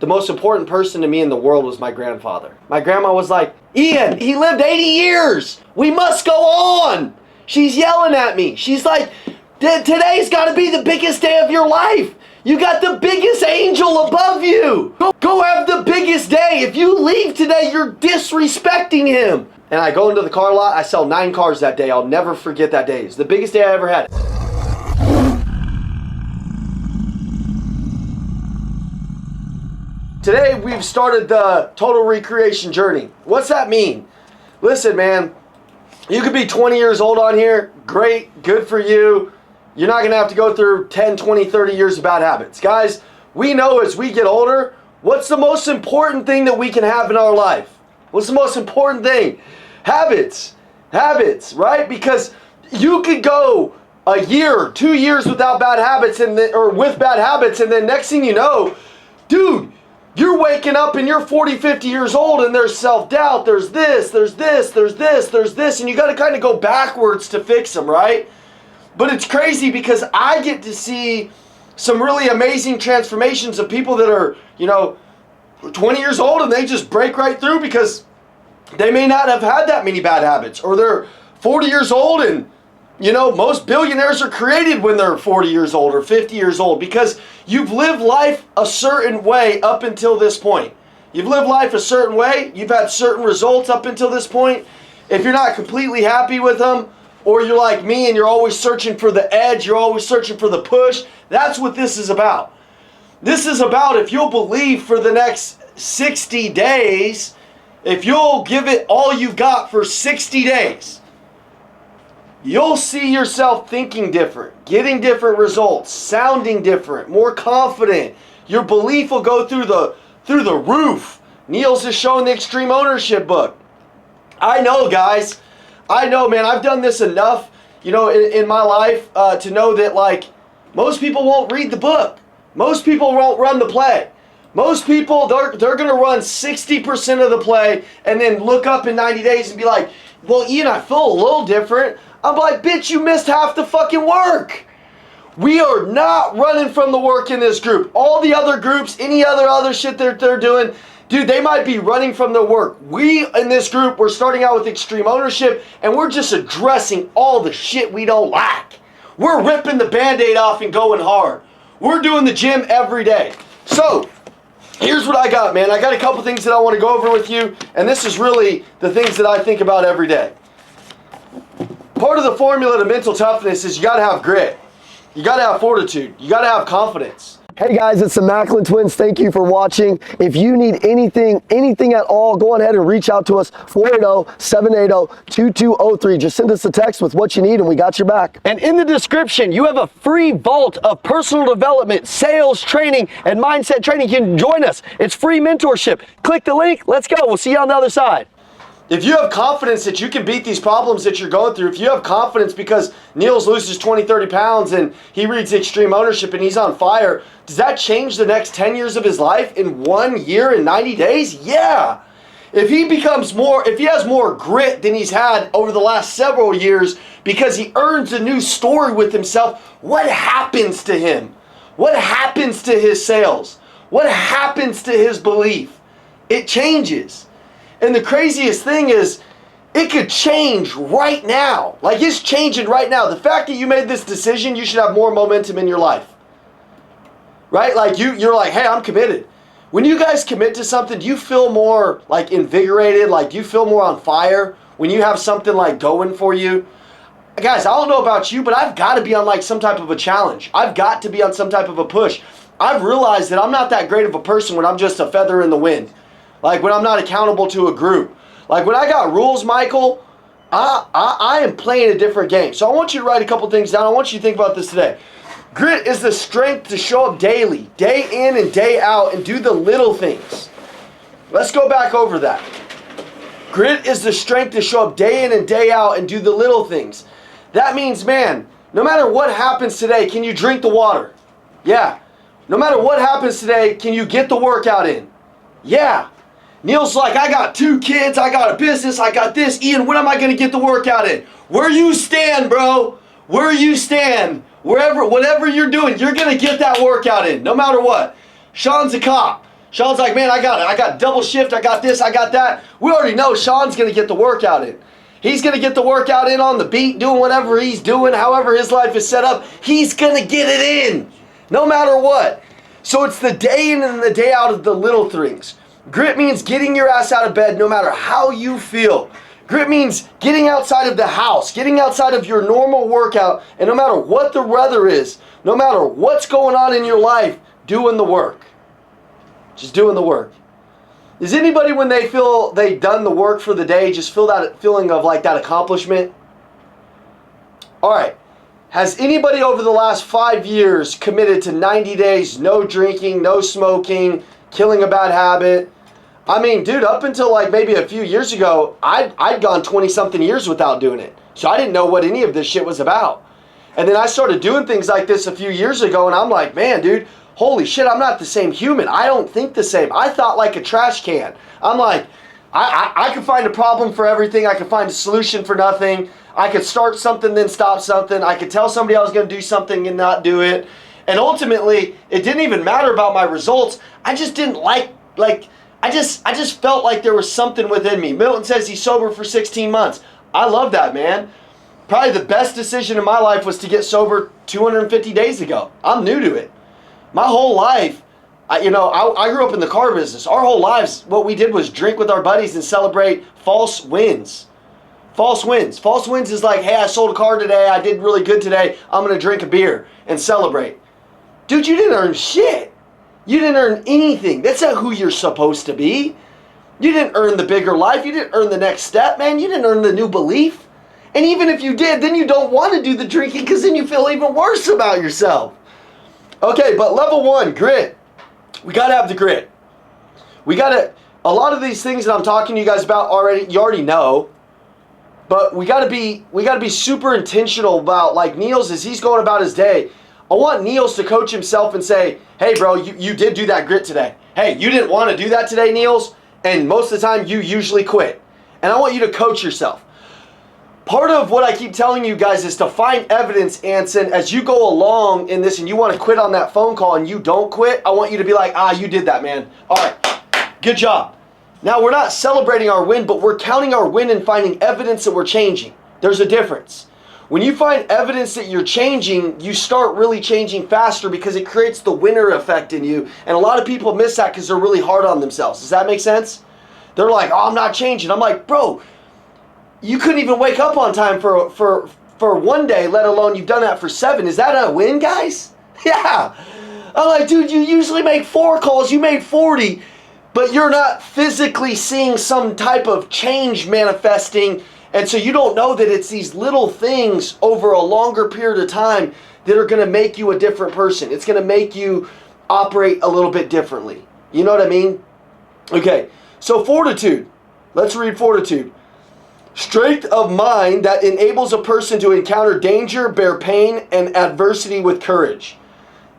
The most important person to me in the world was my grandfather. My grandma was like, Ian, he lived 80 years. We must go on. She's yelling at me. She's like, today's got to be the biggest day of your life. You got the biggest angel above you. Go have the biggest day. If you leave today, you're disrespecting him. And I go into the car lot. I sell 9 cars that day. I'll never forget that day. It's the biggest day I ever had. Today, we've started the total recreation journey. What's that mean? Listen, man, you could be 20 years old on here. Great, good for you. You're not going to have to go through 10, 20, 30 years of bad habits. Guys, we know as we get older, what's the most important thing that we can have in our life? What's the most important thing? Habits. Habits, right? Because you could go a year, 2 years without bad habits, or with bad habits, and then next thing you know, dude, you're waking up and you're 40, 50 years old and there's self-doubt, there's this, and you got to kind of go backwards to fix them, right? But it's crazy because I get to see some really amazing transformations of people that are, 20 years old and they just break right through because they may not have had that many bad habits, or they're 40 years old and most billionaires are created when they're 40 years old or 50 years old because you've lived life a certain way up until this point. You've lived life a certain way. You've had certain results up until this point. If you're not completely happy with them, or you're like me and you're always searching for the edge, you're always searching for the push, that's what this is about. This is about if you'll believe for the next 60 days, if you'll give it all you've got for 60 days, you'll see yourself thinking different, getting different results, sounding different, more confident. Your belief will go through the roof. Niels is showing the Extreme Ownership book. I know, guys. I know, man. I've done this enough, in my life to know that, most people won't read the book. Most people won't run the play. Most people, they're going to run 60% of the play and then look up in 90 days and be like, well, Ian, I feel a little different. I'm like, bitch, you missed half the fucking work. We are not running from the work in this group. All the other groups, any other shit they're doing, dude, they might be running from their work. We, in this group, we're starting out with Extreme Ownership, and we're just addressing all the shit we don't like. We're ripping the Band-Aid off and going hard. We're doing the gym every day. So, here's what I got, man. I got a couple things that I want to go over with you, and this is really the things that I think about every day. Part of the formula to mental toughness is you got to have grit. You got to have fortitude. You got to have confidence. Hey guys, it's the Macklin Twins. Thank you for watching. If you need anything at all, go on ahead and reach out to us, 480-780-2203. Just send us a text with what you need and we got your back. And in the description, you have a free vault of personal development, sales training, and mindset training. You can join us. It's free mentorship. Click the link. Let's go. We'll see you on the other side. If you have confidence that you can beat these problems that you're going through, if you have confidence because Niels loses 20, 30 pounds and he reads Extreme Ownership and he's on fire, does that change the next 10 years of his life in 1 year and 90 days? Yeah. If he has more grit than he's had over the last several years because he earns a new story with himself, what happens to him? What happens to his sales? What happens to his belief? It changes. And the craziest thing is, it could change right now. Like, it's changing right now. The fact that you made this decision, you should have more momentum in your life. Right? Like, you're like, hey, I'm committed. When you guys commit to something, do you feel more, invigorated? Like, do you feel more on fire when you have something, going for you? Guys, I don't know about you, but I've got to be on, some type of a challenge. I've got to be on some type of a push. I've realized that I'm not that great of a person when I'm just a feather in the wind. When I'm not accountable to a group. When I got rules, Michael, I am playing a different game. So I want you to write a couple things down. I want you to think about this today. Grit is the strength to show up daily, day in and day out, and do the little things. Let's go back over that. Grit is the strength to show up day in and day out and do the little things. That means, man, no matter what happens today, can you drink the water? Yeah. No matter what happens today, can you get the workout in? Yeah. Niels like, I got 2 kids, I got a business, I got this. Ian, when am I going to get the workout in? Where you stand, bro. Where you stand. Whatever you're doing, you're going to get that workout in, no matter what. Sean's a cop. Sean's like, man, I got double shift, I got this, I got that. We already know Sean's going to get the workout in. He's going to get the workout in on the beat, doing whatever he's doing, however his life is set up. He's going to get it in, no matter what. So it's the day in and the day out of the little things. Grit means getting your ass out of bed no matter how you feel. Grit means getting outside of the house, getting outside of your normal workout, and no matter what the weather is, no matter what's going on in your life, doing the work. Just doing the work. Does anybody, when they feel they've done the work for the day, just feel that feeling of like that accomplishment? All right. Has anybody over the last 5 years committed to 90 days, no drinking, no smoking, killing a bad habit? I mean, dude, up until like maybe a few years ago, I'd gone 20-something years without doing it. So I didn't know what any of this shit was about. And then I started doing things like this a few years ago, and I'm like, man, dude, holy shit, I'm not the same human. I don't think the same. I thought like a trash can. I'm like, I could find a problem for everything. I could find a solution for nothing. I could start something, then stop something. I could tell somebody I was going to do something and not do it. And ultimately, it didn't even matter about my results. I just didn't I just felt like there was something within me. Milton says he's sober for 16 months. I love that, man. Probably the best decision in my life was to get sober 250 days ago. I'm new to it. My whole life, I grew up in the car business. Our whole lives, what we did was drink with our buddies and celebrate false wins. False wins. False wins is like, hey, I sold a car today. I did really good today. I'm going to drink a beer and celebrate. Dude, you didn't earn shit. You didn't earn anything. That's not who you're supposed to be. You didn't earn the bigger life. You didn't earn the next step, man. You didn't earn the new belief. And even if you did, then you don't want to do the drinking because then you feel even worse about yourself. Okay, but level 1, grit. We got to have the grit. A lot of these things that I'm talking to you guys about you already know. But we got to be super intentional about, like Niels, as he's going about his day. I want Niels to coach himself and say, hey, bro, you did do that grit today. Hey, you didn't want to do that today, Niels, and most of the time you usually quit. And I want you to coach yourself. Part of what I keep telling you guys is to find evidence, Anson, as you go along in this and you want to quit on that phone call and you don't quit, I want you to be like, you did that, man. All right, good job. Now, we're not celebrating our win, but we're counting our win and finding evidence that we're changing. There's a difference. When you find evidence that you're changing, you start really changing faster because it creates the winner effect in you. And a lot of people miss that because they're really hard on themselves. Does that make sense? They're like, I'm not changing. I'm like, bro, you couldn't even wake up on time for one day, let alone you've done that for 7. Is that a win, guys? Yeah. I'm like, dude, you usually make 4 calls. You made 40, but you're not physically seeing some type of change manifesting. And so you don't know that it's these little things over a longer period of time that are going to make you a different person. It's going to make you operate a little bit differently. You know what I mean? Okay, so fortitude. Let's read fortitude. Strength of mind that enables a person to encounter danger, bear pain, and adversity with courage.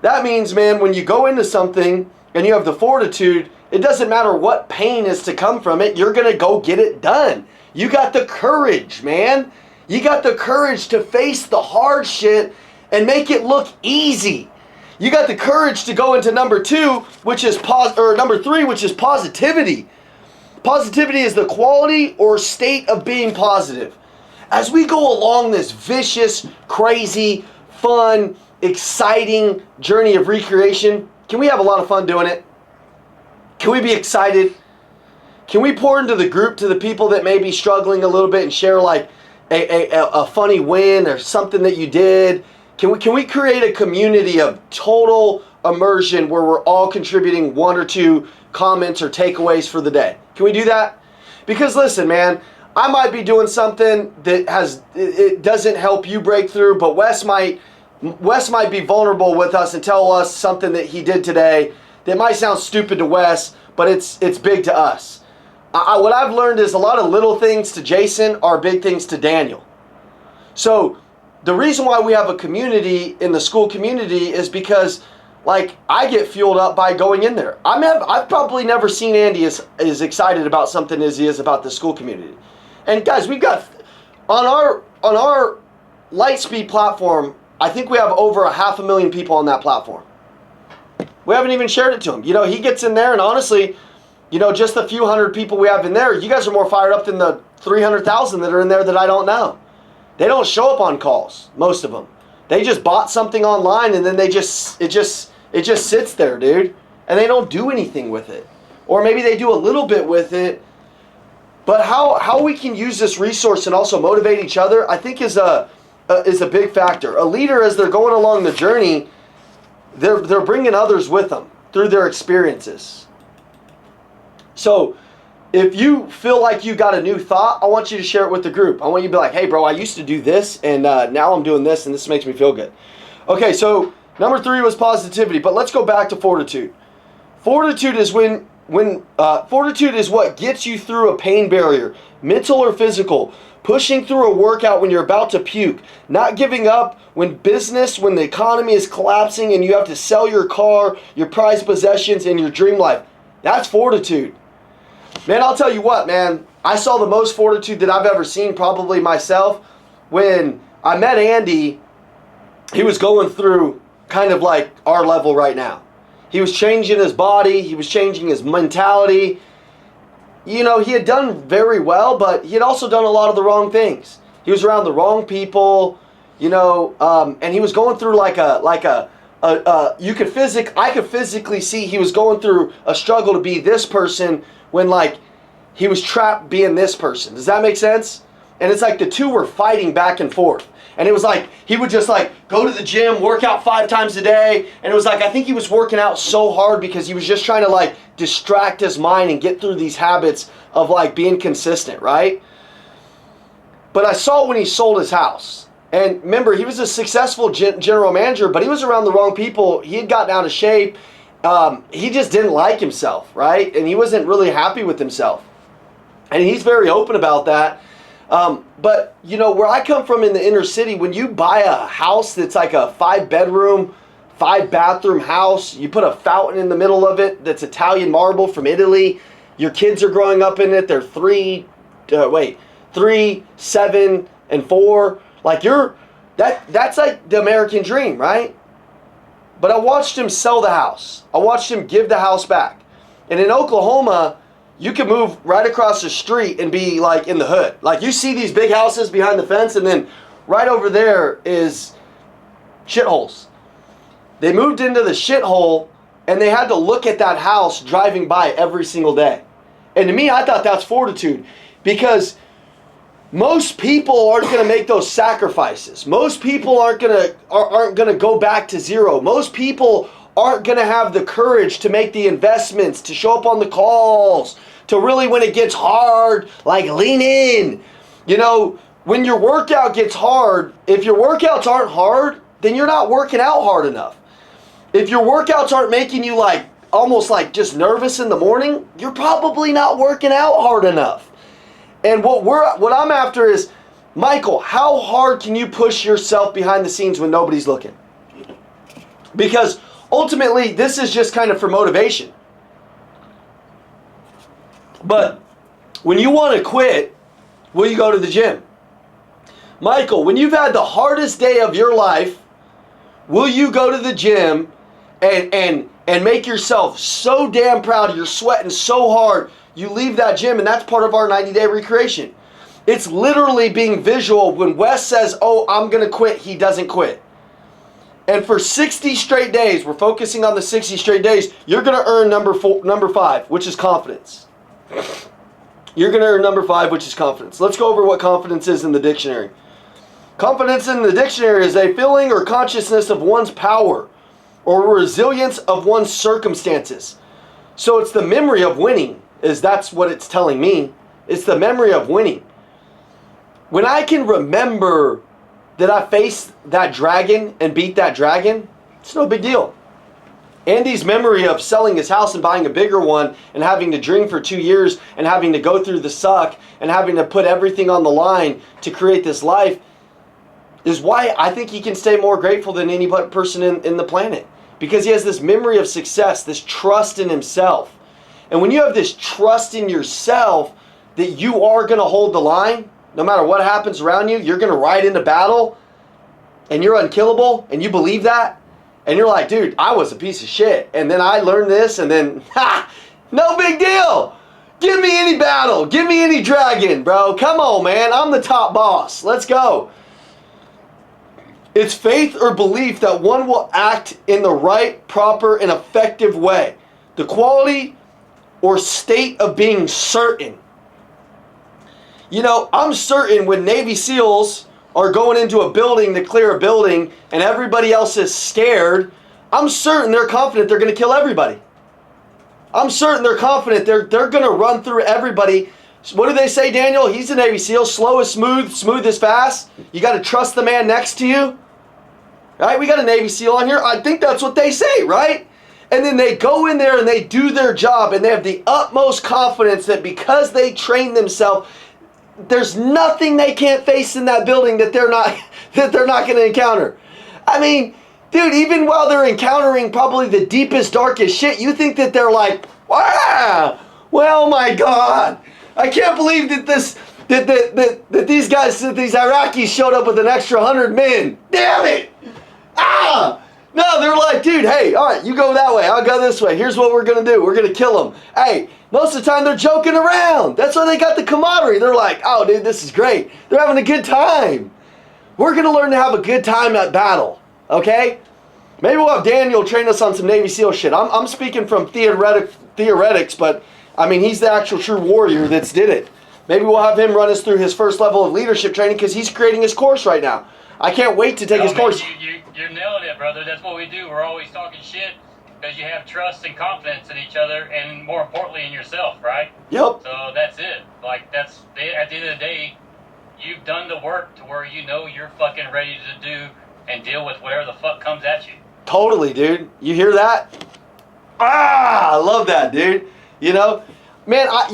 That means, man, when you go into something and you have the fortitude, it doesn't matter what pain is to come from it, you're going to go get it done. You got the courage, man. You got the courage to face the hard shit and make it look easy. You got the courage to go into number 2, which is number 3, which is positivity. Positivity is the quality or state of being positive. As we go along this vicious, crazy, fun, exciting journey of recreation, can we have a lot of fun doing it? Can we be excited? Can we pour into the group, to the people that may be struggling a little bit and share like a funny win or something that you did? Can we create a community of total immersion where we're all contributing 1 or 2 comments or takeaways for the day? Can we do that? Because listen, man, I might be doing something that it doesn't help you break through, but Wes might be vulnerable with us and tell us something that he did today that might sound stupid to Wes, but it's big to us. What I've learned is a lot of little things to Jason are big things to Daniel. So the reason why we have a community in the school community is because, like, I get fueled up by going in there. I've probably never seen Andy as excited about something as he is about the school community. And guys, we've got on our Lightspeed platform, I think we have over 500,000 people on that platform. We haven't even shared it to him. You know, he gets in there, and honestly, you know, just the few hundred people we have in there, you guys are more fired up than the 300,000 that are in there that I don't know. They don't show up on calls, most of them. They just bought something online, and then it just sits there, dude. And they don't do anything with it. Or maybe they do a little bit with it. But how we can use this resource and also motivate each other, I think is a big factor. A leader, as they're going along the journey, they're bringing others with them through their experiences. So if you feel like you got a new thought, I want you to share it with the group. I want you to be like, hey, bro, I used to do this, and now I'm doing this, and this makes me feel good. Okay, so number 3 was positivity, but let's go back to fortitude. Fortitude is fortitude is what gets you through a pain barrier, mental or physical. Pushing through a workout when you're about to puke. Not giving up when the economy is collapsing and you have to sell your car, your prized possessions, and your dream life. That's fortitude. Man, I'll tell you what, man. I saw the most fortitude that I've ever seen, probably myself, when I met Andy. He was going through kind of like our level right now. He was changing his body. He was changing his mentality. You know, he had done very well, but he had also done a lot of the wrong things. He was around the wrong people, you know, and he was going through I could physically see he was going through a struggle to be this person when like he was trapped being this person. Does that make sense? And it's like the two were fighting back and forth. And it was like, he would just like go to the gym, work out 5 times a day. And it was like, I think he was working out so hard because he was just trying to like distract his mind and get through these habits of like being consistent, right? But I saw when he sold his house. And remember, he was a successful general manager, but he was around the wrong people. He had gotten out of shape. He just didn't like himself, right? And he wasn't really happy with himself. And he's very open about that. But, you know, where I come from in the inner city, when you buy a house that's like a 5-bedroom, 5-bathroom house, you put a fountain in the middle of it that's Italian marble from Italy, your kids are growing up in it, they're 3, 7, and 4. Like that's like the American dream, right? But I watched him sell the house. I watched him give the house back. And in Oklahoma, you can move right across the street and be like in the hood. Like you see these big houses behind the fence, and then right over there is shitholes. They moved into the shithole, and they had to look at that house driving by every single day. And to me, I thought that's fortitude, because most people aren't going to make those sacrifices. Most people aren't going to go back to zero. Most people aren't going to have the courage to make the investments, to show up on the calls, to really, when it gets hard, like lean in. You know, when your workout gets hard, if your workouts aren't hard, then you're not working out hard enough. If your workouts aren't making you like almost like just nervous in the morning, you're probably not working out hard enough. And what I'm after is, Michael, how hard can you push yourself behind the scenes when nobody's looking? Because ultimately, this is just kind of for motivation. But when you want to quit, will you go to the gym? Michael, when you've had the hardest day of your life, will you go to the gym and make yourself so damn proud, you're sweating so hard, you leave that gym, and that's part of our 90-day recreation. It's literally being visual. When Wes says, oh, I'm going to quit, he doesn't quit. And for 60 straight days, we're focusing on the 60 straight days, you're going to earn number 5, which is confidence. You're going to earn number 5, which is confidence. Let's go over what confidence is in the dictionary. Confidence in the dictionary is a feeling or consciousness of one's power or resilience of one's circumstances. So it's the memory of winning, that's what it's telling me. It's the memory of winning. When I can remember that I faced that dragon and beat that dragon, it's no big deal. Andy's memory of selling his house and buying a bigger one and having to drink for 2 years and having to go through the suck and having to put everything on the line to create this life is why I think he can stay more grateful than any person in the planet. Because he has this memory of success, this trust in himself. And when you have this trust in yourself that you are going to hold the line, no matter what happens around you, you're going to ride into battle and you're unkillable, and you believe that, And you're like, dude, I was a piece of shit. And then I learned this, and then, ha, no big deal. Give me any battle. Give me any dragon, bro. Come on, man. I'm the top boss. Let's go. It's faith or belief that one will act in the right, proper, and effective way. The quality or state of being certain. You know, I'm certain when Navy SEALs are going into a building to clear a building and everybody else is scared, I'm certain they're confident they're going to kill everybody. I'm certain they're confident they're going to run through everybody. What do they say, Daniel? He's a Navy SEAL. Slow is smooth, smooth is fast. You got to trust the man next to you. Right? We got a Navy SEAL on here. I think that's what they say, right? And then they go in there and they do their job and they have the utmost confidence that because they train themselves, there's nothing they can't face in that building that they're not going to encounter. I mean, dude, even while they're encountering probably the deepest, darkest shit, you think that they're like, wow, well, my God, I can't believe that these guys, that these Iraqis showed up with an extra 100 men. Damn it! Ah! No, they're like, dude, hey, all right, you go that way, I'll go this way. Here's what we're going to do. We're going to kill them. Hey, most of the time they're joking around. That's why they got the camaraderie. They're like, oh, dude, this is great. They're having a good time. We're going to learn to have a good time at battle, okay? Maybe we'll have Daniel train us on some Navy SEAL shit. I'm speaking from theoretics, but, I mean, he's the actual true warrior that's did it. Maybe we'll have him run us through his first level of leadership training because he's creating his course right now. I can't wait to take his course. You're nailing it, brother. That's what we do. We're always talking shit because you have trust and confidence in each other and, more importantly, in yourself, right? Yep. So that's it. Like, at the end of the day, you've done the work to where you know you're fucking ready to do and deal with whatever the fuck comes at you. Totally, dude. You hear that? Ah, I love that, dude. You know? Man, I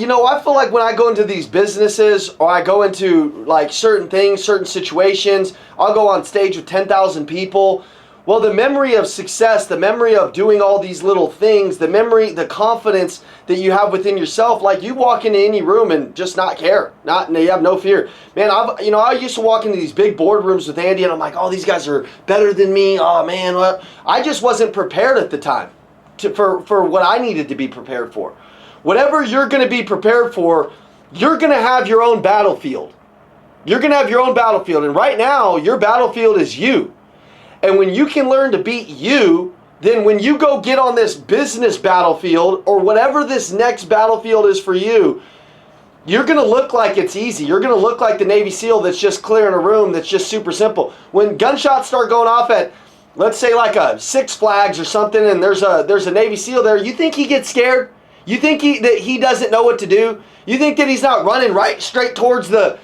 feel like when I go into these businesses or I go into like certain things, certain situations, I'll go on stage with 10,000 people. Well, the memory of success, the memory of doing all these little things, the memory, the confidence that you have within yourself, like you walk into any room and just not care, you have no fear. Man, I used to walk into these big boardrooms with Andy and I'm like, oh, these guys are better than me. Oh man, well, I just wasn't prepared at the time for what I needed to be prepared for. Whatever you're going to be prepared for, you're going to have your own battlefield. You're going to have your own battlefield. And right now, your battlefield is you. And when you can learn to beat you, then when you go get on this business battlefield or whatever this next battlefield is for you, you're going to look like it's easy. You're going to look like the Navy SEAL that's just clearing a room that's just super simple. When gunshots start going off at, let's say like a Six Flags or something, and there's a Navy SEAL there, you think he gets scared? You think that he doesn't know what to do? You think that he's not running right straight towards the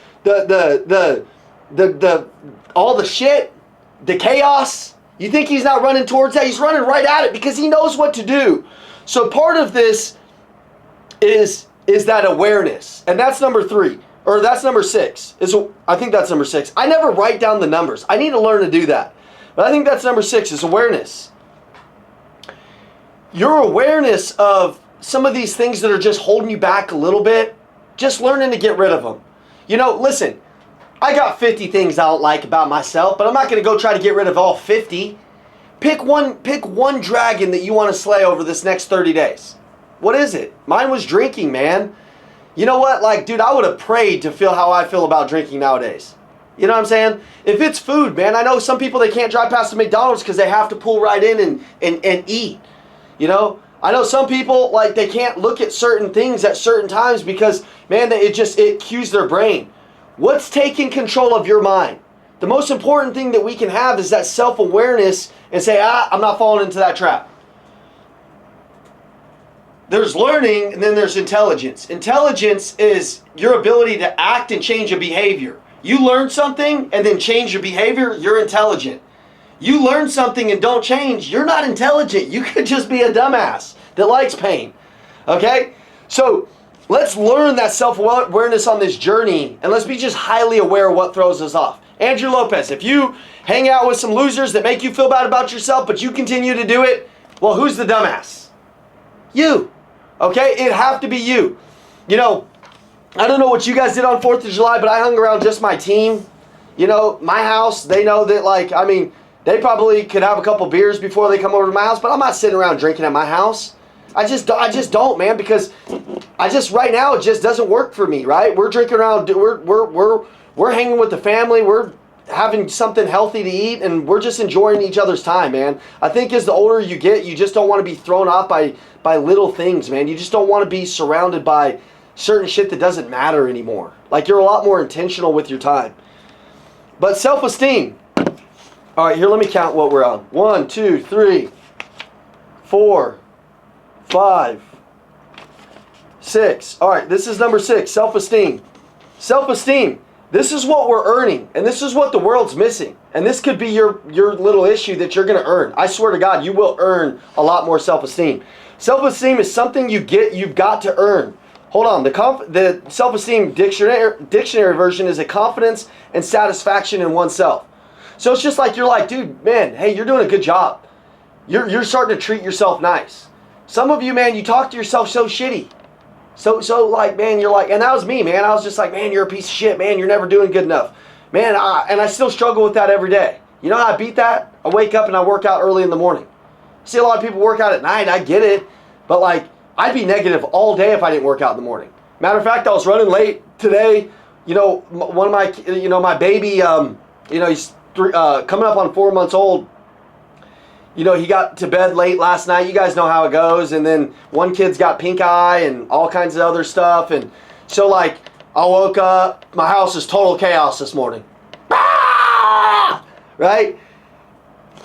all the shit, the chaos? You think he's not running towards that? He's running right at it because he knows what to do. So part of this is that awareness, and that's number 3, or that's number 6. I think that's number 6. I never write down the numbers. I need to learn to do that, but I think that's number 6 is awareness. Your awareness of some of these things that are just holding you back a little bit, just learning to get rid of them. You know, listen, I got 50 things I don't like about myself, but I'm not going to go try to get rid of all 50. Pick one dragon that you want to slay over this next 30 days. What is it? Mine was drinking, man. You know what? Like, dude, I would have prayed to feel how I feel about drinking nowadays. You know what I'm saying? If it's food, man, I know some people, they can't drive past the McDonald's because they have to pull right in and eat. You know? I know some people, like, they can't look at certain things at certain times because, man, it cues their brain. What's taking control of your mind? The most important thing that we can have is that self-awareness and say, I'm not falling into that trap. There's learning and then there's intelligence. Intelligence is your ability to act and change a behavior. You learn something and then change your behavior, you're intelligent. You learn something and don't change, you're not intelligent. You could just be a dumbass that likes pain. Okay? So let's learn that self-awareness on this journey, and let's be just highly aware of what throws us off. Andrew Lopez, if you hang out with some losers that make you feel bad about yourself, but you continue to do it, well, who's the dumbass? You. Okay? It'd have to be you. You know, I don't know what you guys did on 4th of July, but I hung around just my team. You know, my house, they know that, like, I mean, They probably could have a couple beers before they come over to my house, but I'm not sitting around drinking at my house. I just don't, man, because right now it just doesn't work for me, right? We're drinking around, we're hanging with the family, we're having something healthy to eat, and we're just enjoying each other's time, man. I think as the older you get, you just don't want to be thrown off by little things, man. You just don't want to be surrounded by certain shit that doesn't matter anymore. Like, you're a lot more intentional with your time. But self-esteem. All right, here, let me count what we're on. 1, 2, 3, 4, 5, 6. All right, this is number 6, self-esteem. Self-esteem. This is what we're earning, and this is what the world's missing. And this could be your little issue that you're going to earn. I swear to God, you will earn a lot more self-esteem. Self-esteem is something you've got to earn. Hold on, the self-esteem dictionary version is a confidence and satisfaction in oneself. So it's just like, you're like, dude, man, hey, you're doing a good job. You're starting to treat yourself nice. Some of you, man, you talk to yourself so shitty. So like, man, you're like, and that was me, man. I was just like, man, you're a piece of shit, man. You're never doing good enough. Man, and I still struggle with that every day. You know how I beat that? I wake up and I work out early in the morning. See a lot of people work out at night. I get it. But like, I'd be negative all day if I didn't work out in the morning. Matter of fact, I was running late today. You know, one of my, my baby, he's coming up on 4 months old. You know, he got to bed late last night. You guys know how it goes. And then one kid's got pink eye and all kinds of other stuff. And so, like, I woke up. My house is total chaos this morning. Ah! Right?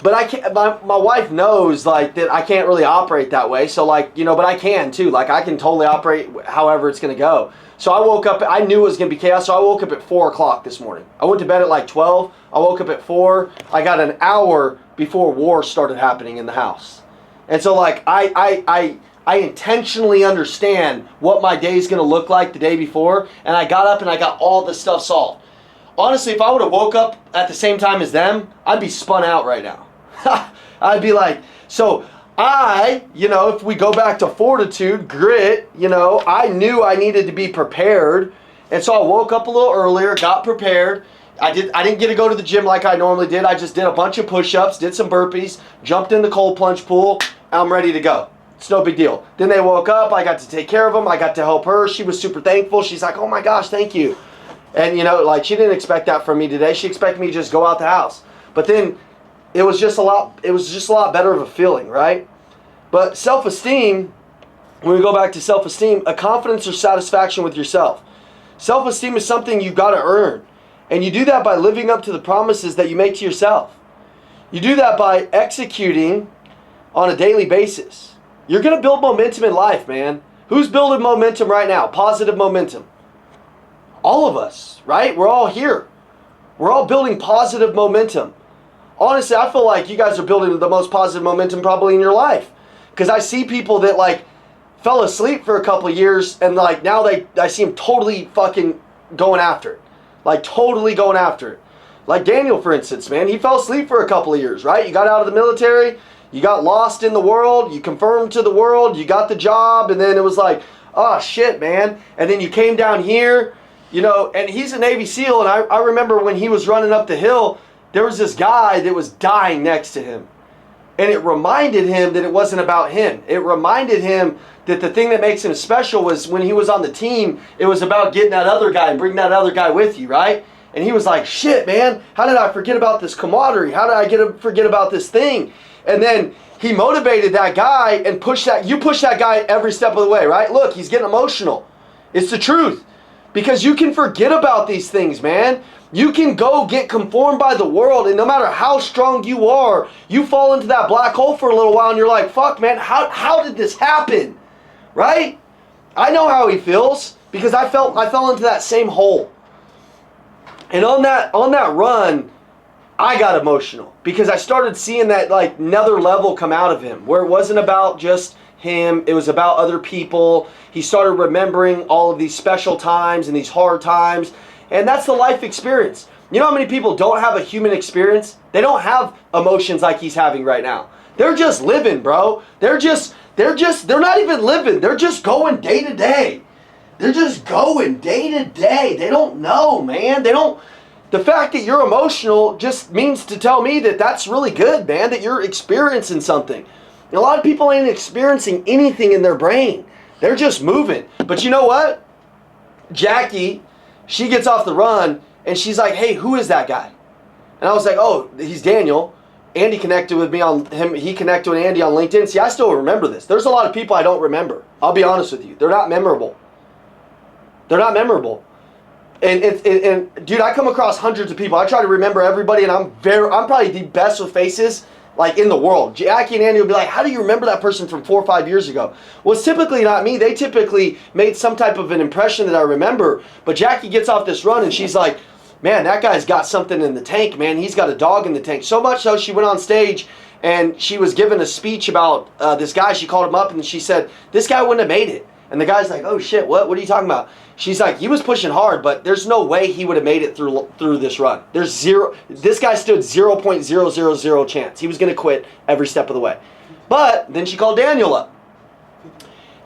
But I can't. My wife knows, like, that I can't really operate that way. So, like, but I can, too. Like, I can totally operate however it's going to go. So I woke up. I knew it was going to be chaos. So I woke up at 4 o'clock this morning. I went to bed at, like, 12. I woke up at 4. I got an hour before war started happening in the house. And so, like, I intentionally understand what my day is going to look like the day before, and I got up and I got all this stuff solved. Honestly, if I would have woke up at the same time as them, I'd be spun out right now. I'd be like, so if we go back to fortitude, grit, I knew I needed to be prepared, and so I woke up a little earlier, got prepared. I didn't get to go to the gym like I normally did. I just did a bunch of push-ups, did some burpees, jumped in the cold plunge pool. I'm ready to go. It's no big deal. Then they woke up. I got to take care of them. I got to help her. She was super thankful. She's like, oh my gosh, thank you. And like, she didn't expect that from me today. She expected me to just go out the house. But then it was just a lot better of a feeling, right? But self-esteem, when we go back to self-esteem, a confidence or satisfaction with yourself. Self-esteem is something you've got to earn. And you do that by living up to the promises that you make to yourself. You do that by executing on a daily basis. You're going to build momentum in life, man. Who's building momentum right now? Positive momentum. All of us, right? We're all here. We're all building positive momentum. Honestly, I feel like you guys are building the most positive momentum probably in your life. Because I see people that, like, fell asleep for a couple of years, and, like, now I see them totally fucking going after it. Like, totally going after it. Like Daniel, for instance, man. He fell asleep for a couple of years, right? You got out of the military. You got lost in the world. You confirmed to the world. You got the job. And then it was like, oh, shit, man. And then you came down here, and he's a Navy SEAL. And I remember when he was running up the hill, there was this guy that was dying next to him. And it reminded him that it wasn't about him. It reminded him that the thing that makes him special was when he was on the team, it was about getting that other guy and bringing that other guy with you, right? And he was like, shit, man, how did I forget about this camaraderie? How did I forget about this thing? And then he motivated that guy and you push that guy every step of the way, right? Look, he's getting emotional. It's the truth. Because you can forget about these things, man. You can go get conformed by the world, and no matter how strong you are, you fall into that black hole for a little while, and you're like, fuck, man, how did this happen? Right? I know how he feels, because I fell into that same hole. And on that run, I got emotional, because I started seeing that, like, another level come out of him, where it wasn't about just him, it was about other people. He started remembering all of these special times and these hard times. And that's the life experience. You know how many people don't have a human experience? They don't have emotions like he's having right now. They're just living, bro. They're not even living. They're just going day to day. They're just going day to day. They don't know, man. The fact that you're emotional just means to tell me that that's really good, man, that you're experiencing something. And a lot of people ain't experiencing anything in their brain. They're just moving. But you know what? Jackie, she gets off the run, and she's like, hey, who is that guy? And I was like, oh, he's Daniel. Andy connected with me on him. He connected with Andy on LinkedIn. See, I still remember this. There's a lot of people I don't remember. I'll be honest with you. They're not memorable. They're not memorable. And dude, I come across hundreds of people. I try to remember everybody, and I'm probably the best with faces like in the world. Jackie and Andy will be like, how do you remember that person from 4 or 5 years ago? Well, it's typically not me. They typically made some type of an impression that I remember. But Jackie gets off this run, and she's like, man, that guy's got something in the tank, man. He's got a dog in the tank. So much so she went on stage, and she was giving a speech about this guy. She called him up, and she said, this guy wouldn't have made it. And the guy's like, oh, shit, what are you talking about? She's like, he was pushing hard, but there's no way he would have made it through this run. There's zero. This guy stood 0.000 chance. He was going to quit every step of the way. But then she called Daniel up.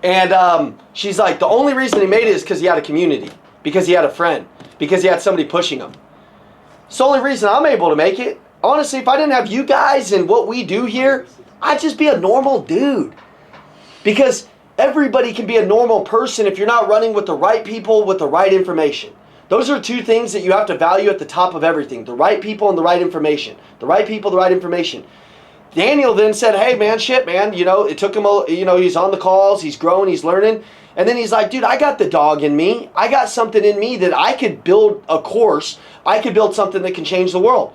And she's like, the only reason he made it is because he had a community, because he had a friend, because he had somebody pushing him. It's the only reason I'm able to make it. Honestly, if I didn't have you guys and what we do here, I'd just be a normal dude. Because everybody can be a normal person if you're not running with the right people with the right information. Those are two things that you have to value at the top of everything. The right people and the right information. The right people, the right information. Daniel then said, hey, man, shit, man. You know, it took him, he's on the calls. He's growing. He's learning. And then he's like, dude, I got the dog in me. I got something in me that I could build a course. I could build something that can change the world.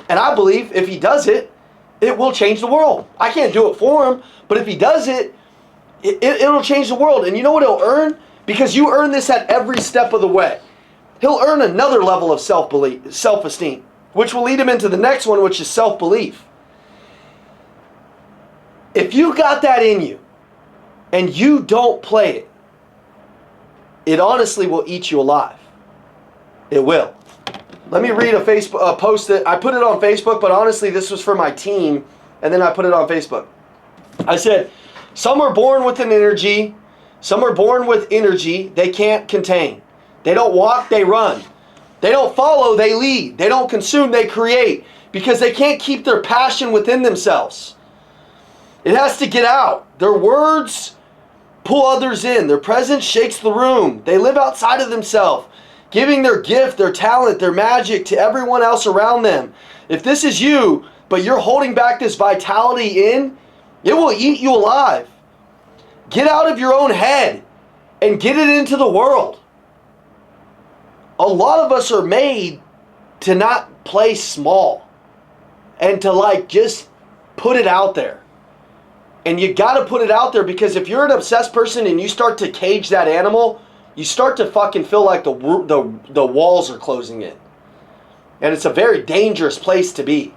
And I believe if he does it, it will change the world. I can't do it for him. But if he does it, it'll change the world. And you know what he'll earn? Because you earn this at every step of the way. He'll earn another level of self-belief, self-esteem, which will lead him into the next one, which is self-belief. If you got that in you and you don't play it, it honestly will eat you alive. It will. Let me read a Facebook post that I put it on Facebook, but honestly, this was for my team, and then I put it on Facebook. I said, some are born with an energy. Some are born with energy they can't contain. They don't walk, they run. They don't follow, they lead. They don't consume, they create. Because they can't keep their passion within themselves. It has to get out. Their words pull others in. Their presence shakes the room. They live outside of themselves, giving their gift, their talent, their magic to everyone else around them. If this is you, but you're holding back this vitality in, it will eat you alive. Get out of your own head and get it into the world. A lot of us are made to not play small and to just put it out there. And you got to put it out there, because if you're an obsessed person and you start to cage that animal, you start to fucking feel like the walls are closing in. And it's a very dangerous place to be.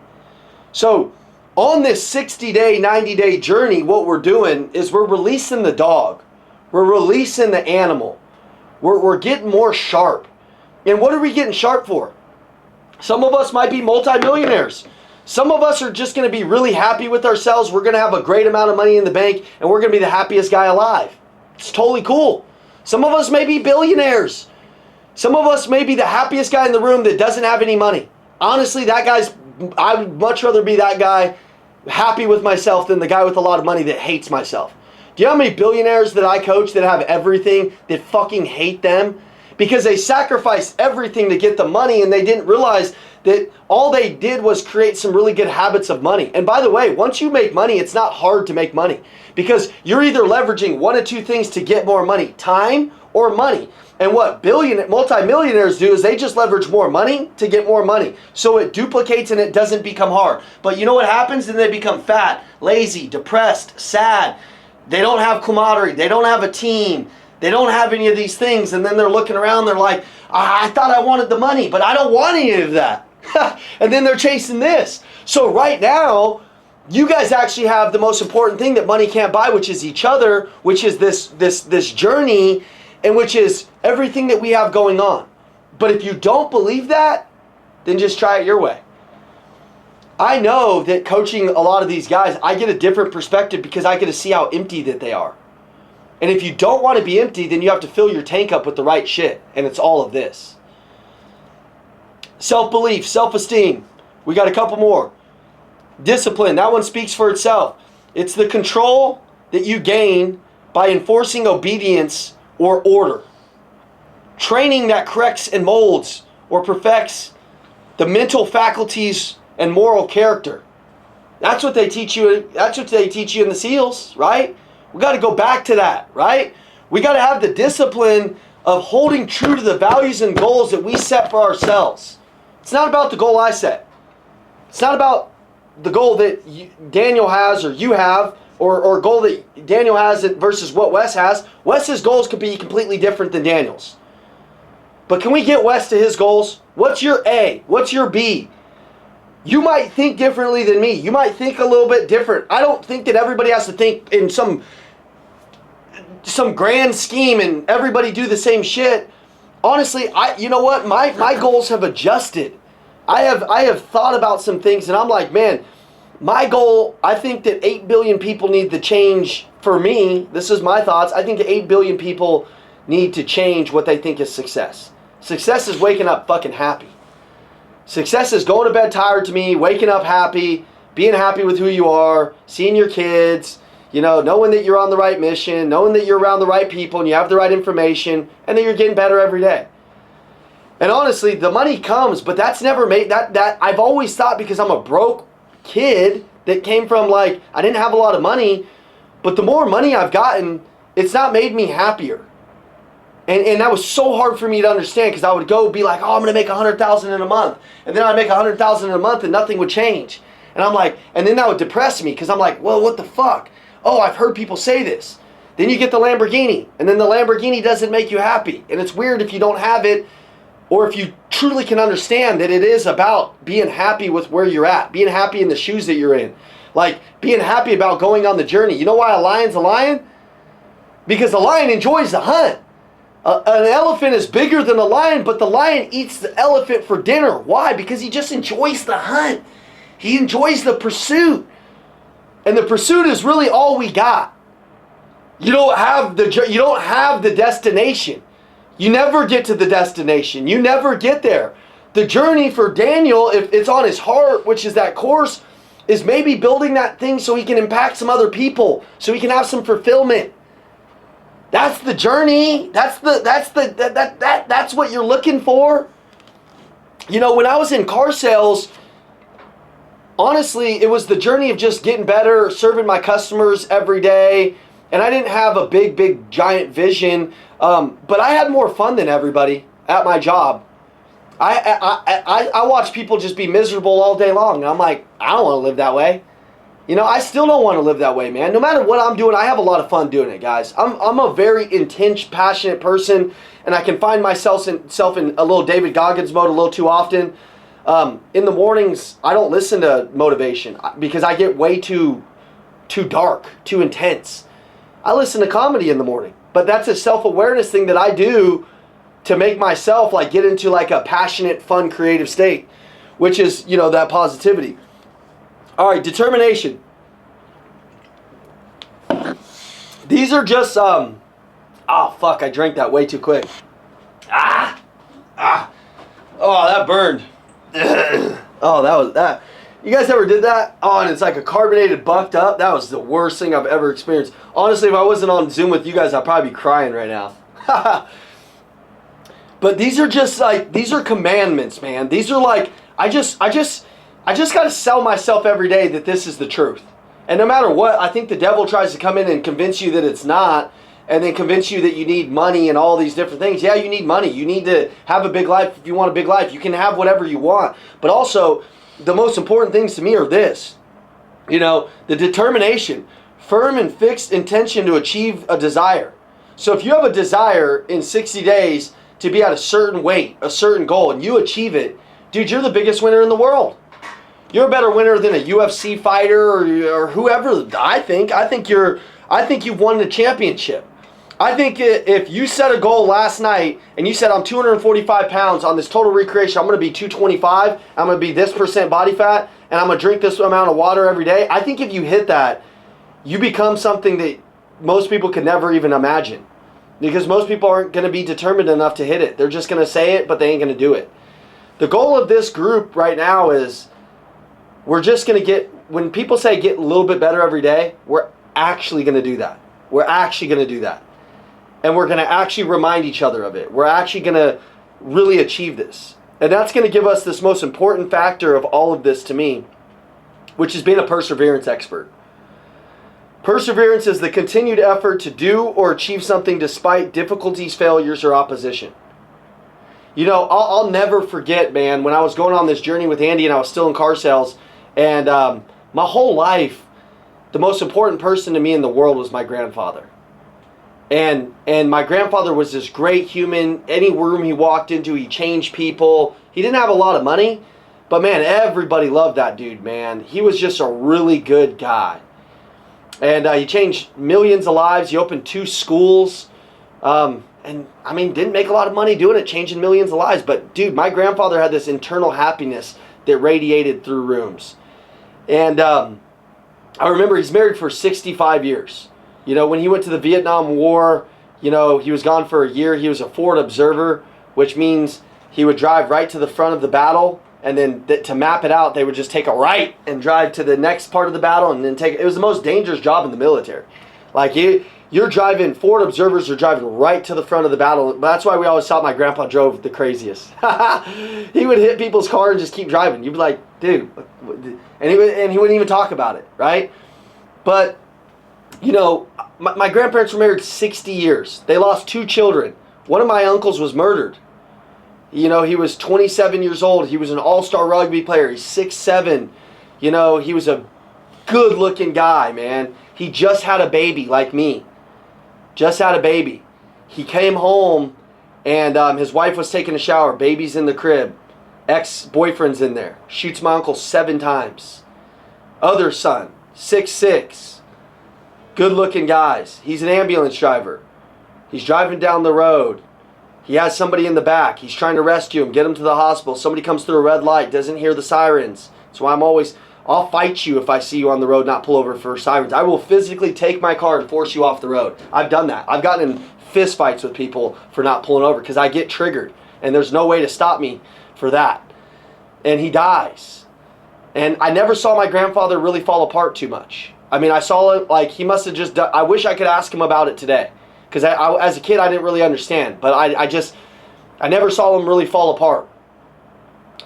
So on this 60-day, 90-day journey, what we're doing is we're releasing the dog. We're releasing the animal. We're getting more sharp. And what are we getting sharp for? Some of us might be multimillionaires. Some of us are just going to be really happy with ourselves. We're going to have a great amount of money in the bank, and we're going to be the happiest guy alive. It's totally cool. Some of us may be billionaires. Some of us may be the happiest guy in the room that doesn't have any money. Honestly, I would much rather be that guy happy with myself than the guy with a lot of money that hates myself. Do you know how many billionaires that I coach that have everything that fucking hate them? Because they sacrificed everything to get the money, and they didn't realize that all they did was create some really good habits of money. And by the way, once you make money, it's not hard to make money, because you're either leveraging one of two things to get more money: time or money. And what multimillionaires do is they just leverage more money to get more money. So it duplicates and it doesn't become hard. But you know what happens? Then they become fat, lazy, depressed, sad. They don't have camaraderie. They don't have a team. They don't have any of these things. And then they're looking around. They're like, I thought I wanted the money, but I don't want any of that. And then they're chasing this. So right now, you guys actually have the most important thing that money can't buy, which is each other, which is this journey, and which is everything that we have going on. But if you don't believe that, then just try it your way. I know that coaching a lot of these guys, I get a different perspective because I get to see how empty that they are. And if you don't want to be empty, then you have to fill your tank up with the right shit. And it's all of this. Self-belief, self-esteem. We got a couple more. Discipline, that one speaks for itself. It's the control that you gain by enforcing obedience or order. Training that corrects and molds or perfects the mental faculties and moral character. That's what they teach you. That's what they teach you in the SEALs, right? We got to go back to that, right? We got to have the discipline of holding true to the values and goals that we set for ourselves. It's not about the goal I set. It's not about the goal that Daniel has or you have, or goal that Daniel has versus what Wes has. Wes's goals could be completely different than Daniel's. But can we get Wes to his goals? What's your A? What's your B? You might think differently than me. You might think a little bit different. I don't think that everybody has to think in some grand scheme and everybody do the same shit. Honestly, you know what? My goals have adjusted. I have thought about some things and I'm like, man, my goal, I think that 8 billion people need to change. For me, this is my thoughts. I think 8 billion people need to change what they think is success. Success is waking up fucking happy. Success is going to bed tired to me, waking up happy, being happy with who you are, seeing your kids, you know, knowing that you're on the right mission, knowing that you're around the right people and you have the right information, and that you're getting better every day. And honestly, the money comes, but that's never made that I've always thought, because I'm a broke kid that came from, like, I didn't have a lot of money, but the more money I've gotten, it's not made me happier. And that was so hard for me to understand, because I would go be like, oh, I'm going to make $100,000 in a month. And then I'd make $100,000 in a month and nothing would change. And I'm like, and then that would depress me, because I'm like, well, what the fuck? Oh, I've heard people say this. Then you get the Lamborghini, and then the Lamborghini doesn't make you happy. And it's weird if you don't have it, or if you truly can understand that it is about being happy with where you're at, being happy in the shoes that you're in, like being happy about going on the journey. You know why a lion's a lion? Because the lion enjoys the hunt. An elephant is bigger than a lion, but the lion eats the elephant for dinner. Why? Because he just enjoys the hunt. He enjoys the pursuit. And the pursuit is really all we got. You don't have the destination. You never get to the destination. You never get there. The journey for Daniel, if it's on his heart, which is that course, is maybe building that thing so he can impact some other people, so he can have some fulfillment. That's the journey. That's what you're looking for. You know, when I was in car sales, honestly, it was the journey of just getting better, serving my customers every day. And I didn't have a big, giant vision. But I had more fun than everybody at my job. I watch people just be miserable all day long. And I'm like, I don't want to live that way. You know, I still don't want to live that way, man. No matter what I'm doing, I have a lot of fun doing it, guys. I'm a very intense, passionate person, and I can find myself in a little David Goggins mode a little too often. In the mornings, I don't listen to motivation because I get way too dark, too intense. I listen to comedy in the morning, but that's a self-awareness thing that I do to make myself like get into like a passionate, fun, creative state, which is, you know, that positivity. All right, determination. These are just, oh, fuck, I drank that way too quick. Oh, that burned. Oh, that was that. You guys ever did that? Oh, and it's like a carbonated bucked up. That was the worst thing I've ever experienced. Honestly, if I wasn't on Zoom with you guys, I'd probably be crying right now. But these are just like, these are commandments, man. These are like, I just got to sell myself every day that this is the truth. And no matter what, I think the devil tries to come in and convince you that it's not, and then convince you that you need money and all these different things. Yeah, you need money. You need to have a big life if you want a big life. You can have whatever you want. But also, the most important things to me are this. You know, the determination, firm and fixed intention to achieve a desire. So if you have a desire in 60 days to be at a certain weight, a certain goal, and you achieve it, dude, you're the biggest winner in the world. You're a better winner than a UFC fighter or whoever. I think you've won the championship. I think if you set a goal last night and you said, I'm 245 pounds on this total recreation, I'm going to be 225, I'm going to be this % body fat, and I'm going to drink this amount of water every day. I think if you hit that, you become something that most people could never even imagine. Because most people aren't going to be determined enough to hit it. They're just going to say it, but they ain't going to do it. The goal of this group right now is we're just going to get, when people say get a little bit better every day, we're actually going to do that. We're actually going to do that. And we're going to actually remind each other of it. We're actually going to really achieve this. And that's going to give us this most important factor of all of this to me, which is being a perseverance expert. Perseverance is the continued effort to do or achieve something despite difficulties, failures, or opposition. You know, I'll never forget, man, when I was going on this journey with Andy and I was still in car sales, and my whole life, the most important person to me in the world was my grandfather. And my grandfather was this great human. Any room he walked into, he changed people. He didn't have a lot of money, but man, everybody loved that dude, man. He was just a really good guy. And he changed millions of lives. He opened 2 schools. And I mean, didn't make a lot of money doing it, changing millions of lives. But dude, my grandfather had this internal happiness that radiated through rooms. And I remember he's married for 65 years. You know, when he went to the Vietnam War, you know, he was gone for a year. He was a forward observer, which means he would drive right to the front of the battle. And then to map it out, they would just take a right and drive to the next part of the battle and then take it. It was the most dangerous job in the military. Like, you're driving, forward observers are driving right to the front of the battle. That's why we always thought my grandpa drove the craziest. He would hit people's car and just keep driving. You'd be like, dude. And he wouldn't even talk about it, right? But, you know, my grandparents were married 60 years. They lost 2 children. One of my uncles was murdered. You know, he was 27 years old. He was an all-star rugby player. He's 6'7". You know, he was a good-looking guy, man. He just had a baby like me. Just had a baby. He came home, and his wife was taking a shower. Baby's in the crib. Ex-boyfriend's in there. Shoots my uncle 7 times. Other son, 6'6". Good-looking guys. He's an ambulance driver. He's driving down the road. He has somebody in the back. He's trying to rescue him, get him to the hospital. Somebody comes through a red light, doesn't hear the sirens. That's why I'll fight you if I see you on the road, not pull over for sirens. I will physically take my car and force you off the road. I've done that. I've gotten in fist fights with people for not pulling over because I get triggered. And there's no way to stop me for that. And he dies. And I never saw my grandfather really fall apart too much. I mean, I saw it like he must have just done. I wish I could ask him about it today. Because as a kid, I didn't really understand. But I never saw him really fall apart.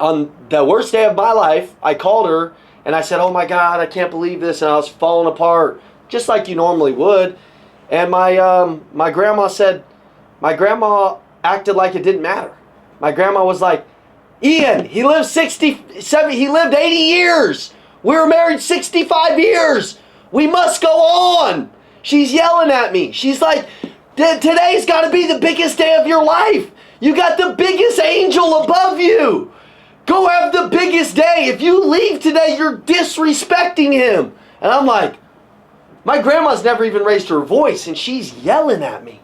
On the worst day of my life, I called her and I said, oh my God, I can't believe this. And I was falling apart, just like you normally would. And my grandma said, my grandma acted like it didn't matter. My grandma was like, Ian, he lived 67, he lived 80 years. We were married 65 years. We must go on. She's yelling at me. She's like, today's got to be the biggest day of your life. You got the biggest angel above you. Go have the biggest day. If you leave today, you're disrespecting him. And I'm like, my grandma's never even raised her voice, and she's yelling at me.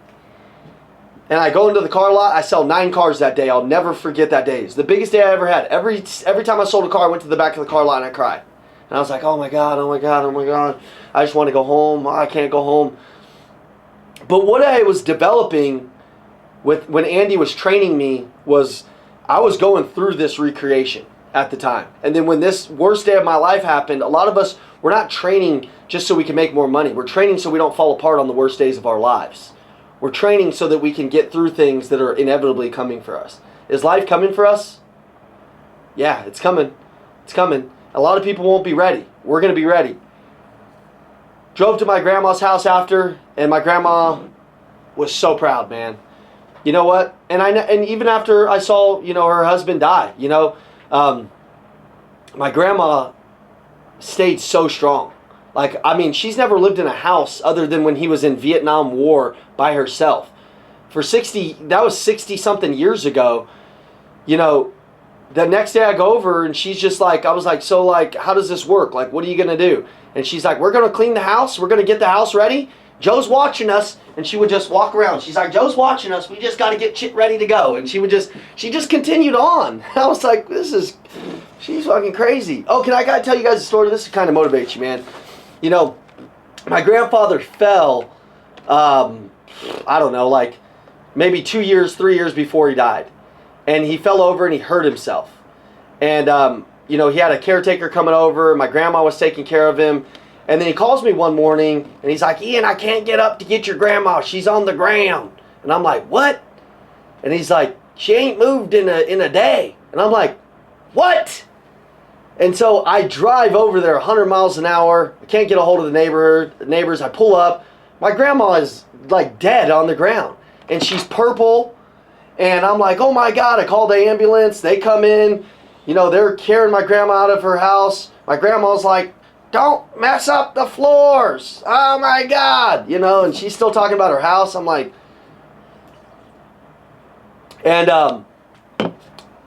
And I go into the car lot. I sell 9 cars that day. I'll never forget that day. It's the biggest day I ever had. Every time I sold a car, I went to the back of the car lot and I cried. And I was like, oh my God, oh my God, oh my God. I just want to go home. I can't go home. But what I was developing when Andy was training me was I was going through this recreation at the time. And then when this worst day of my life happened, a lot of us, we're not training just so we can make more money. We're training so we don't fall apart on the worst days of our lives. We're training so that we can get through things that are inevitably coming for us. Is life coming for us? Yeah, it's coming. It's coming. A lot of people won't be ready. We're going to be ready. Drove to my grandma's house after, and my grandma was so proud, man. You know what? And even after I saw, her husband die, my grandma stayed so strong. Like, I mean, she's never lived in a house other than when he was in Vietnam War by herself. That was 60-something years ago. The next day I go over and she's just like, I was like, so like, how does this work? Like, what are you going to do? And she's like, we're going to clean the house. We're going to get the house ready. Joe's watching us. And she would just walk around. She's like, Joe's watching us. We just got to get shit ready to go. And she just continued on. I was like, she's fucking crazy. Oh, I got to tell you guys a story? This kind of motivates you, man. My grandfather fell, I don't know, like maybe 2 years, 3 years before he died. And he fell over and he hurt himself. And, you know, he had a caretaker coming over. My grandma was taking care of him. And then he calls me one morning, and he's like, Ian, I can't get up to get your grandma. She's on the ground. And I'm like, what? And he's like, she ain't moved in a day. And I'm like, what? And so I drive over there 100 miles an hour. I can't get a hold of the neighbors. I pull up. My grandma is like dead on the ground. And she's purple. And I'm like, oh my God. I call the ambulance. They come in. You know, they're carrying my grandma out of her house. My grandma's like, don't mess up the floors. Oh my God. You know, and she's still talking about her house. I'm like, and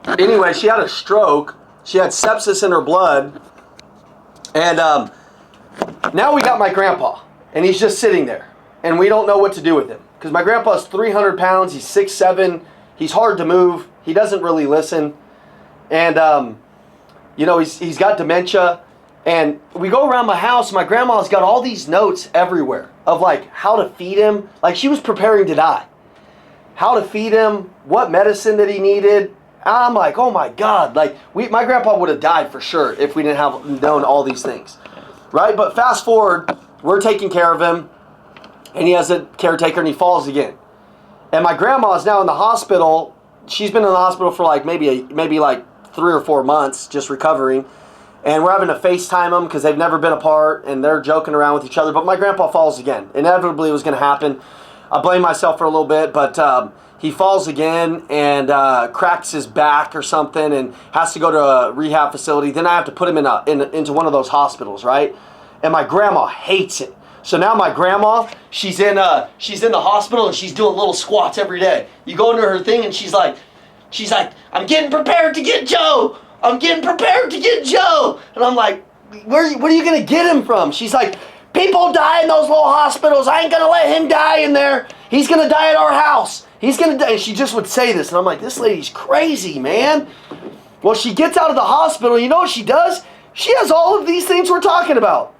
anyway, she had a stroke. She had sepsis in her blood. And now we got my grandpa. And he's just sitting there. And we don't know what to do with him. Because my grandpa's 300 pounds. He's 6'7". He's hard to move. He doesn't really listen. And, you know, he's got dementia. And we go around my house. My grandma's got all these notes everywhere of, like, how to feed him. Like, she was preparing to die. How to feed him, what medicine that he needed. I'm like, oh, my God. Like, my grandpa would have died for sure if we didn't have known all these things. Right? But fast forward, we're taking care of him. And he has a caretaker, and he falls again. And my grandma is now in the hospital. She's been in the hospital for, like, maybe like 3 or 4 months, just recovering. And we're having to FaceTime them because they've never been apart, and they're joking around with each other. But my grandpa falls again. Inevitably, it was going to happen. I blame myself for a little bit, but he falls again and cracks his back or something and has to go to a rehab facility. Then I have to put him into one of those hospitals, right? And my grandma hates it. So now my grandma, she's in the hospital, and she's doing little squats every day. You go into her thing, and she's like, I'm getting prepared to get Joe. I'm getting prepared to get Joe. And I'm like, what are you going to get him from? She's like, people die in those little hospitals. I ain't going to let him die in there. He's going to die at our house. He's going to die. And she just would say this. And I'm like, this lady's crazy, man. Well, she gets out of the hospital. You know what she does? She has all of these things we're talking about.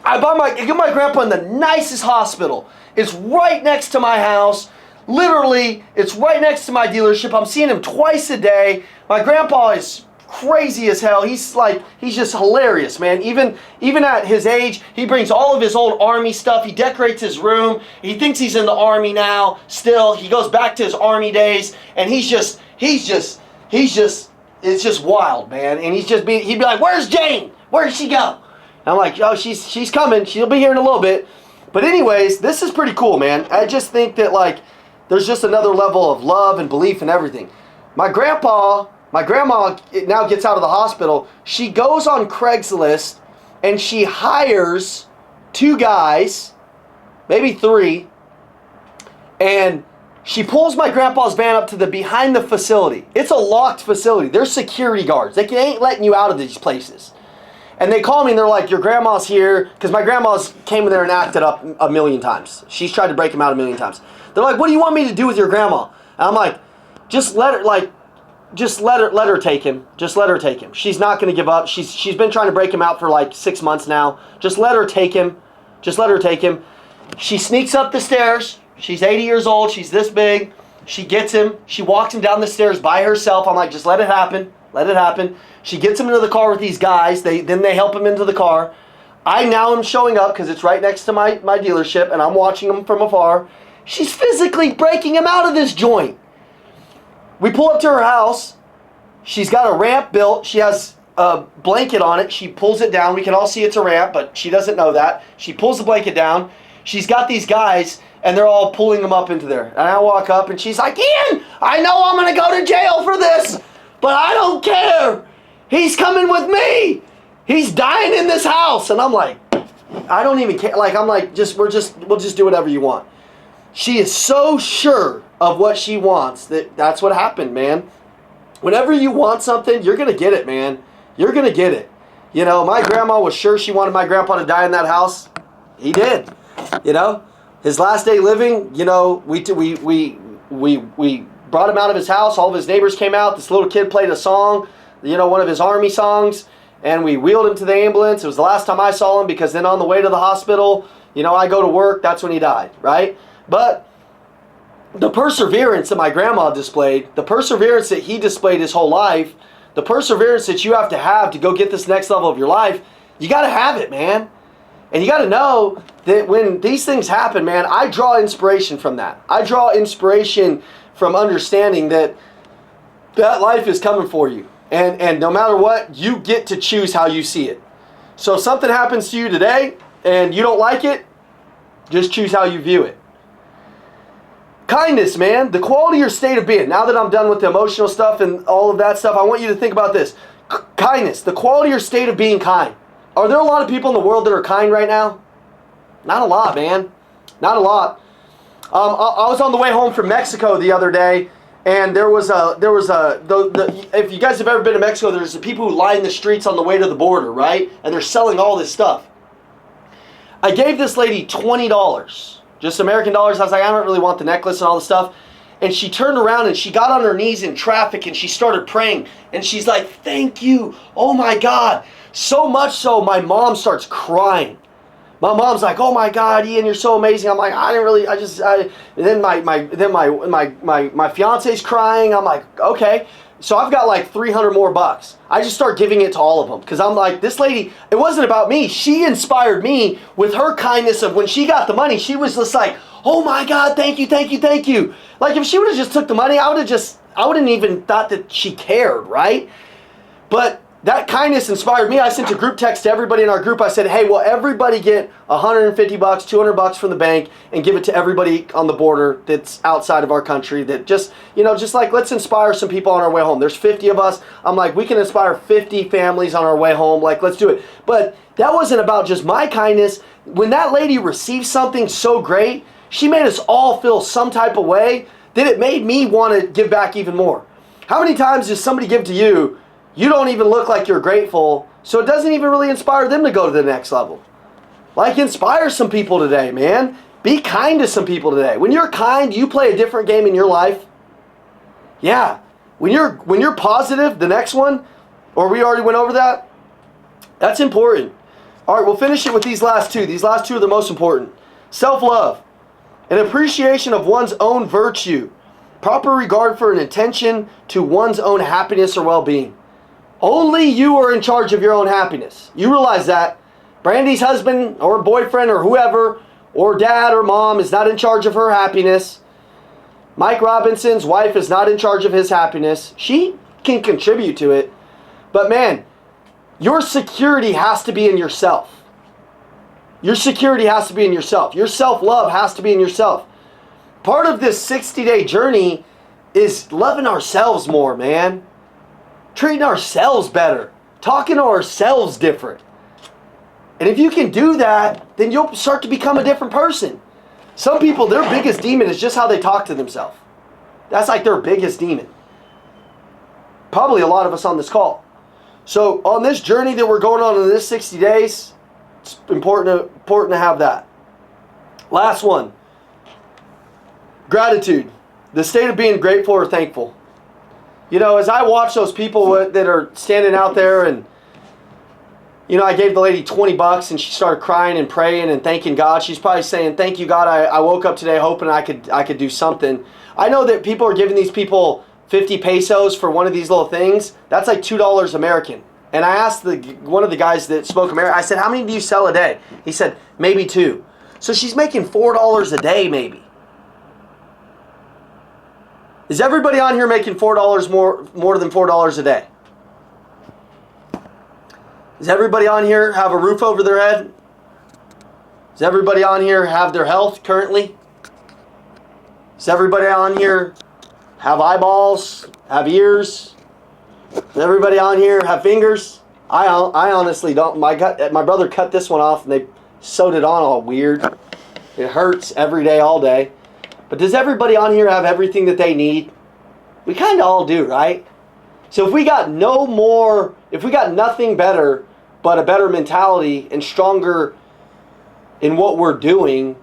I get my grandpa in the nicest hospital. It's right next to my house. Literally, it's right next to my dealership. I'm seeing him twice a day. My grandpa is crazy as hell. He's just hilarious, man. Even at his age, he brings all of his old army stuff. He decorates his room. He thinks he's in the army now. Still, he goes back to his army days, and it's just wild, man. And he'd be like, "Where's Jane? Where did she go?" And I'm like, "Oh, she's coming. She'll be here in a little bit." But anyways, this is pretty cool, man. I just think that, like, there's just another level of love and belief and everything. My grandma now gets out of the hospital. She goes on Craigslist and she hires 2 guys, maybe 3, and she pulls my grandpa's van up to behind the facility. It's a locked facility. There's security guards. They ain't letting you out of these places. And they call me and they're like, your grandma's here. Because my grandma's came in there and acted up a million times. She's tried to break him out a million times. They're like, what do you want me to do with your grandma? And I'm like, just let her take him. Just let her take him. She's not going to give up. She's been trying to break him out for like 6 months now. Just let her take him. Just let her take him. She sneaks up the stairs. She's 80 years old. She's this big. She gets him. She walks him down the stairs by herself. I'm like, just let it happen. Let it happen. She gets him into the car with these guys. Then they help him into the car. I now am showing up because it's right next to my dealership, and I'm watching him from afar. She's physically breaking him out of this joint. We pull up to her house. She's got a ramp built. She has a blanket on it. She pulls it down. We can all see it's a ramp, but she doesn't know that. She pulls the blanket down. She's got these guys, and they're all pulling him up into there. And I walk up, and she's like, Ian, I know I'm going to go to jail for this, but I don't care. He's coming with me. He's dying in this house. And I'm like, I don't even care. Like, I'm like, we'll just do whatever you want. She is so sure of what she wants that's what happened, man. Whenever you want something, you're going to get it, man. You're going to get it. You know, my grandma was sure she wanted my grandpa to die in that house. He did. You know, his last day living, you know, we brought him out of his house. All of his neighbors came out. This little kid played a song, you know, one of his army songs, and we wheeled him to the ambulance. It was the last time I saw him because then on the way to the hospital, you know, I go to work. That's when he died, right? But the perseverance that my grandma displayed, the perseverance that he displayed his whole life, the perseverance that you have to go get this next level of your life, you got to have it, man. And you got to know that when these things happen, man, I draw inspiration from that. I draw inspiration from understanding that life is coming for you. And no matter what, you get to choose how you see it. So if something happens to you today and you don't like it, just choose how you view it. Kindness, man, the quality of your state of being. Now that I'm done with the emotional stuff and all of that stuff, I want you to think about this. Kindness, the quality of your state of being kind. Are there a lot of people in the world that are kind right now? Not a lot, man. Not a lot. I was on the way home from Mexico the other day, and if you guys have ever been to Mexico, there's the people who line the streets on the way to the border, right? And they're selling all this stuff. I gave this lady $20. Just American dollars. I was like, I don't really want the necklace and all the stuff. And she turned around and she got on her knees in traffic and she started praying. And she's like, thank you. Oh my God. So much so my mom starts crying. My mom's like, oh my God, Ian, you're so amazing. I'm like, and then my fiance's crying. I'm like, okay. So I've got like 300 more bucks. I just start giving it to all of them because I'm like, this lady, it wasn't about me. She inspired me with her kindness of when she got the money. She was just like, oh my God, thank you, thank you, thank you. Like if she would have just took the money, I wouldn't even thought that she cared, right? But that kindness inspired me. I sent a group text to everybody in our group. I said, hey, will everybody get $150, $200 from the bank and give it to everybody on the border that's outside of our country that just like let's inspire some people on our way home. There's 50 of us. I'm like, we can inspire 50 families on our way home. Like, let's do it. But that wasn't about just my kindness. When that lady received something so great, she made us all feel some type of way that it made me want to give back even more. How many times does somebody give to you? You don't even look like you're grateful, so it doesn't even really inspire them to go to the next level. Like, inspire some people today, man. Be kind to some people today. When you're kind, you play a different game in your life. Yeah. When you're positive, the next one, or we already went over that, that's important. All right, we'll finish it with these last two. These last two are the most important. Self-love. An appreciation of one's own virtue. Proper regard for an attention to one's own happiness or well-being. Only you are in charge of your own happiness. You realize that. Brandy's husband or boyfriend or whoever, or dad or mom is not in charge of her happiness. Mike Robinson's wife is not in charge of his happiness. She can contribute to it. But man, your security has to be in yourself. Your security has to be in yourself. Your self-love has to be in yourself. Part of this 60-day journey is loving ourselves more, man. Treating ourselves better. Talking to ourselves different. And if you can do that, then you'll start to become a different person. Some people, their biggest demon is just how they talk to themselves. That's like their biggest demon. Probably a lot of us on this call. So on this journey that we're going on in this 60 days, it's important to have that. Last one. Gratitude. The state of being grateful or thankful. You know, as I watch those people that are standing out there and, you know, I gave the lady $20 and she started crying and praying and thanking God. She's probably saying, thank you, God. I woke up today hoping I could do something. I know that people are giving these people 50 pesos for one of these little things. That's like $2 American. And I asked one of the guys that spoke American, I said, how many do you sell a day? He said, maybe 2. So she's making $4 a day maybe. Is everybody on here making $4 more than $4 a day? Does everybody on here have a roof over their head? Does everybody on here have their health currently? Does everybody on here have eyeballs, have ears? Does everybody on here have fingers? I honestly don't. My brother cut this one off and they sewed it on all weird. It hurts every day, all day. But does everybody on here have everything that they need? We kind of all do, right? So if we got nothing better but a better mentality and stronger in what we're doing,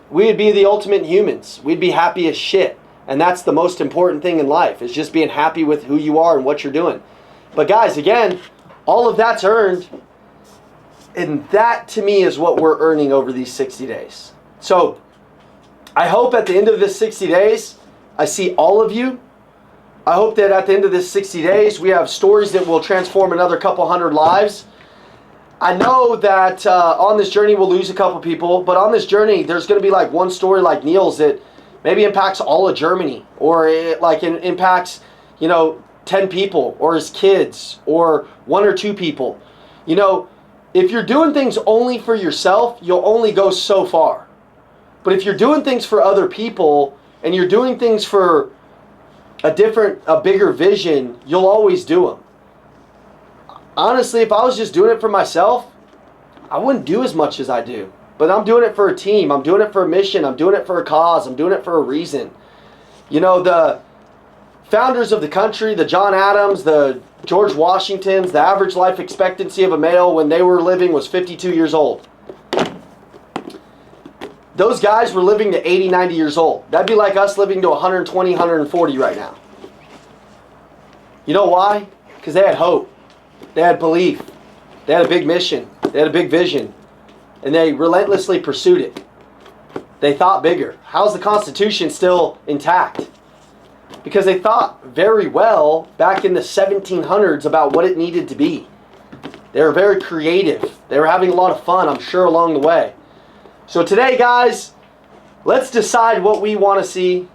we'd be the ultimate humans. We'd be happy as shit. And that's the most important thing in life, is just being happy with who you are and what you're doing. But guys, again, all of that's earned. And that to me is what we're earning over these 60 days. So I hope at the end of this 60 days, I see all of you I hope that at the end of this 60 days, we have stories that will transform another couple hundred lives. I know that on this journey we'll lose a couple people, but on this journey there's going to be like one story like Neil's that maybe impacts all of Germany, or it impacts 10 people, or his kids, or 1 or 2 people. If you're doing things only for yourself, you'll only go so far. But if you're doing things for other people and you're doing things for a bigger vision, you'll always do them. Honestly, if I was just doing it for myself, I wouldn't do as much as I do. But I'm doing it for a team. I'm doing it for a mission. I'm doing it for a cause. I'm doing it for a reason. The founders of the country, the John Adams, the George Washingtons, the average life expectancy of a male when they were living was 52 years old. Those guys were living to 80, 90 years old. That'd be like us living to 120, 140 right now. You know why? Because they had hope. They had belief. They had a big mission. They had a big vision. And they relentlessly pursued it. They thought bigger. How's the Constitution still intact? Because they thought very well back in the 1700s about what it needed to be. They were very creative. They were having a lot of fun, I'm sure, along the way. So today, guys, let's decide what we want to see.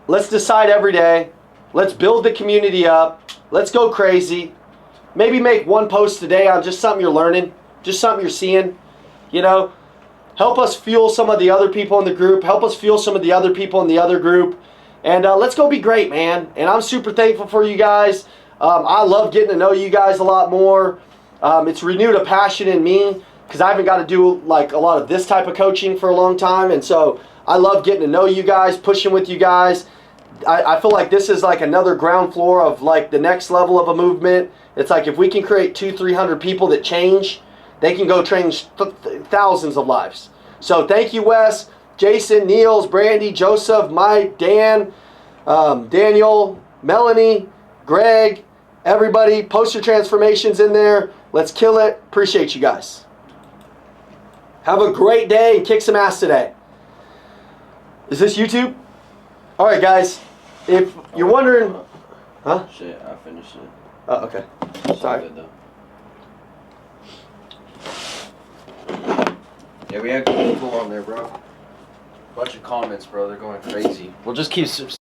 Let's decide every day. Let's build the community up. Let's go crazy. Maybe make one post today on just something you're learning, just something you're seeing. Help us fuel some of the other people in the group. Help us fuel some of the other people in the other group. And let's go be great, man. And I'm super thankful for you guys. I love getting to know you guys a lot more. It's renewed a passion in me because I haven't got to do like a lot of this type of coaching for a long time. And so I love getting to know you guys, pushing with you guys. I feel like this is like another ground floor of like the next level of a movement. It's like if we can create 200-300 people that change, they can go change thousands of lives. So thank you, Wes, Jason, Niels, Brandy, Joseph, Mike, Dan, Daniel, Melanie, Greg, everybody. Post your transformations in there. Let's kill it. Appreciate you guys. Have a great day and kick some ass today. Is this YouTube? All right, guys. If you're wondering, huh? Shit, I finished it. Oh, okay. Sorry. Good, though. Yeah, we had cool on there, bro. Bunch of comments, bro. They're going crazy. We'll just keep